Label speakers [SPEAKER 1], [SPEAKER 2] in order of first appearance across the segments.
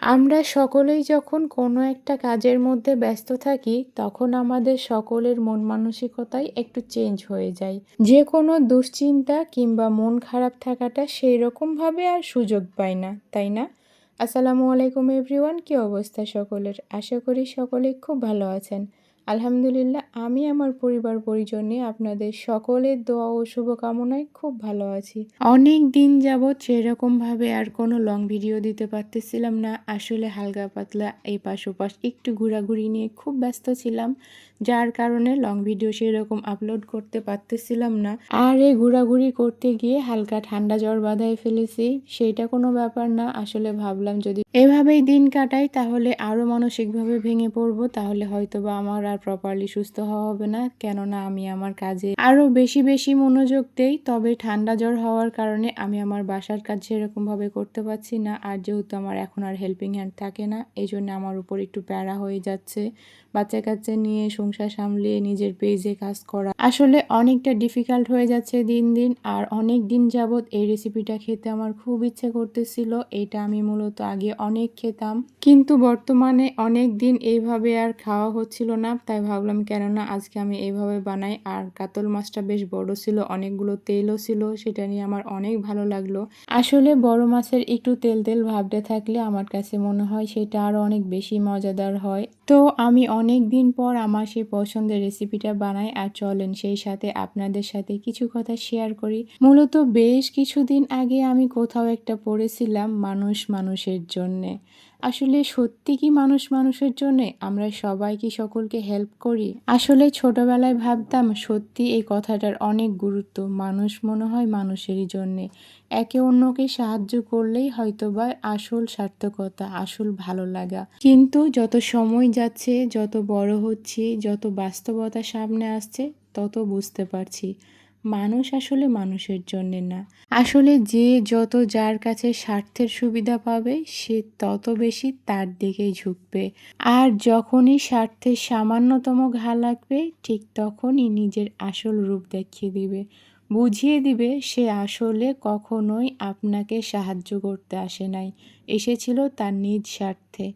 [SPEAKER 1] আমরা সকলেই যখন কোনো একটা কাজের মধ্যে ব্যস্ত থাকি তখন আমাদের সকলের মন মানসিকতাই একটু চেঞ্জ হয়ে যায়। যে কোনো দুশ্চিন্তা কিংবা মন খারাপ থাকাটা সেই রকমভাবে আর সুযোগ পায় না, তাই না? আসসালামু আলাইকুম এভরিওয়ান, কী অবস্থা সকলের? আশা করি সকলে খুব ভালো আছেন। আলহামদুলিল্লাহ, আমি আমার পরিবার পরিজন নিয়ে আপনাদের সকলের দোয়া ও শুভকামনায় খুব ভালো আছি। অনেক দিন যাবৎ সেরকমভাবে আর কোনো লং ভিডিও দিতে পারতেছিলাম না। আসলে হালকা পাতলা এই পাশ ওপাশ একটু ঘোরাঘুরি নিয়ে খুব ব্যস্ত ছিলাম, যার কারণে লং ভিডিও সেরকম আপলোড করতে পারতেছিলাম না। আর এই ঘোরাঘুরি করতে গিয়ে হালকা ঠান্ডা জ্বর বাঁধায় ফেলেছি। সেইটা কোনো ব্যাপার না, আসলে ভাবলাম যদি এভাবেই দিন কাটাই তাহলে আরও মানসিকভাবে ভেঙে পড়বো, তাহলে হয়তো বা আমার আর প্রপারলি সুস্থ হওয়া হবে না। কেননা আমি আমার কাজে আরও বেশি বেশি মনোযোগ দেই, তবে ঠান্ডা জ্বর হওয়ার কারণে আমি আমার বাসার কাজ সেরকমভাবে করতে পারছি না। আর যেহেতু আমার এখন আর হেল্পিং হ্যান্ড থাকে না, এই জন্য আমার উপর একটু প্যারা হয়ে যাচ্ছে। বাচ্চা কাচ্চা নিয়ে সংসার সামলিয়ে নিজের পেজে কাজ করা আসলে অনেকটা ডিফিকাল্ট হয়ে যাচ্ছে দিন দিন। আর অনেক দিন যাবৎ এই রেসিপিটা খেতে আমার খুব ইচ্ছে করতেছিল। এটা আমি মূলত আগে অনেক খেতাম, কিন্তু বর্তমানে অনেক দিন এইভাবে আর খাওয়া হচ্ছিল না। তাই ভাবলাম কেননা আজকে আমি এইভাবে বানাই। আর কাতল মাছটা বেশ বড় ছিল, অনেকগুলো তেলও ছিল, সেটা নিয়ে আমার অনেক ভালো লাগলো। আসলে বড় মাছের একটু তেল তেল ভাবতে থাকলে আমার কাছে মনে হয় সেটা আরও অনেক বেশি মজাদার হয়। তো আমি অনেক দিন পর আমার সেই পছন্দের রেসিপিটা বানাই। আর চলেন সেই সাথে আপনাদের সাথে কিছু কথা শেয়ার করি। মূলত বেশ কিছুদিন আগে আমি কোথাও একটা পড়েছিলাম, মানুষ মানুষের জন্যে। আসলে সত্যি কি মানুষ মানুষের জন্যে? আমরা সবাই কি সকলকে হেল্প করি? আসলে ছোটবেলায় ভাবতাম সত্যি এই কথাটার অনেক গুরুত্ব। মানুষ মনে হয় মানুষেরই জন্যে। একে অন্যকে সাহায্য করলেই হয়তোবা আসল সার্থকতা, আসল ভালো লাগা। কিন্তু যত সময় যাচ্ছে, যত বড় হচ্ছি, যত বাস্তবতা সামনে আসছে, তত বুঝতে পারছি মানুষ আসলে মানুষের জন্যে না। আসলে যে যত যার কাছে স্বার্থের সুবিধা পাবে সে তত বেশি তার দিকেই ঝুঁকবে। আর যখনই স্বার্থের সামান্যতম ঘা লাগবে ঠিক তখনই নিজের আসল রূপ দেখিয়ে দিবে, বুঝিয়ে দিবে সে আসলে কখনোই আপনাকে সাহায্য করতে আসে নাই, এসেছিল তার নিজ স্বার্থে।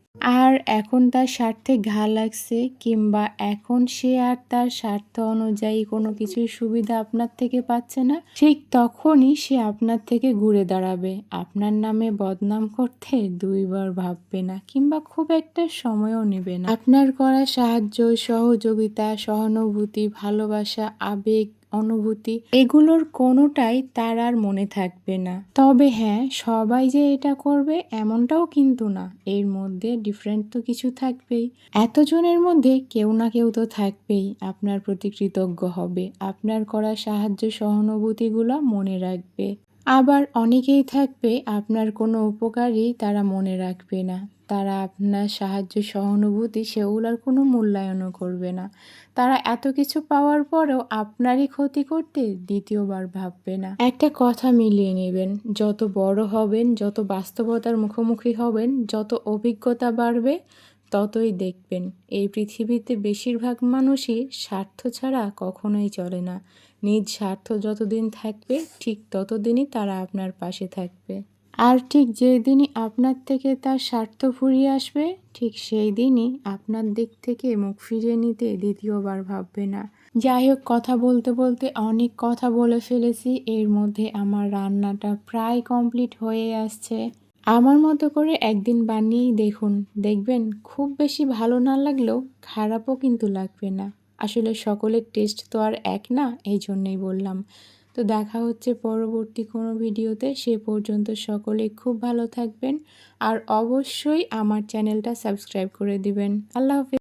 [SPEAKER 1] আর এখন তার স্বার্থে ঘা লাগছে কিংবা এখন সে আর তার স্বার্থ অনুযায়ী কোনো কিছুর সুবিধা আপনার থেকে পাচ্ছে না, ঠিক তখনই সে আপনার থেকে ঘুরে দাঁড়াবে। আপনার নামে বদনাম করতে দুইবার ভাববে না কিংবা খুব একটা সময়ও নেবে না। আপনার করা সাহায্য, সহযোগিতা, সহানুভূতি, ভালোবাসা, আবেগ, অনুভূতি এগুলোর কোনোটাই তার আর মনে থাকবে না। তবে হ্যাঁ, সবাই যে এটা করবে এমনটাও কিন্তু না, এর মধ্যে ডিফারেন্ট তো কিছু থাকবেই। এতজনের মধ্যে কেউ না কেউ তো থাকবেই আপনার প্রতি কৃতজ্ঞ হবে, আপনার করা সাহায্য সহানুভূতিগুলো মনে রাখবে। আবার অনেকেই থাকবে আপনার কোনো উপকারই তারা মনে রাখবে না, তারা আপনার সাহায্য সহানুভূতি সেগুলোর কোনো মূল্যায়নও করবে না। তারা এত কিছু পাওয়ার পরেও আপনারই ক্ষতি করতে দ্বিতীয়বার ভাববে না। একটা কথা মিলিয়ে নেবেন, যত বড় হবেন, যত বাস্তবতার মুখোমুখি হবেন, যত অভিজ্ঞতা বাড়বে, ততই দেখবেন এই পৃথিবীতে বেশিরভাগ মানুষই স্বার্থ ছাড়া কখনোই চলে না। নিজ স্বার্থ যতদিন থাকবে ঠিক ততদিনই তারা আপনার পাশে থাকবে। আর ঠিক যেদিনই আপনার থেকে তার স্বার্থ ফুরিয়ে আসবে ঠিক সেই দিনই আপনার দিক থেকে মুখ ফিরিয়ে নিতে দ্বিতীয়বার ভাববে না। যাই হোক, কথা বলতে বলতে অনেক কথা বলে ফেলেছি। এর মধ্যে আমার রান্নাটা প্রায় কমপ্লিট হয়ে আসছে। আমার মতো করে একদিন বানিয়েই দেখুন, দেখবেন খুব বেশি ভালো না লাগলেও খারাপও কিন্তু লাগবে না। আসলে সকলের টেস্ট তো আর এক না, এই জন্যই বললাম। তো দেখা হচ্ছে পরবর্তী কোনো ভিডিওতে, সে পর্যন্ত সকলে খুব ভালো থাকবেন। আর অবশ্যই আমার চ্যানেলটা সাবস্ক্রাইব করে দিবেন। আল্লাহ হাফেজ।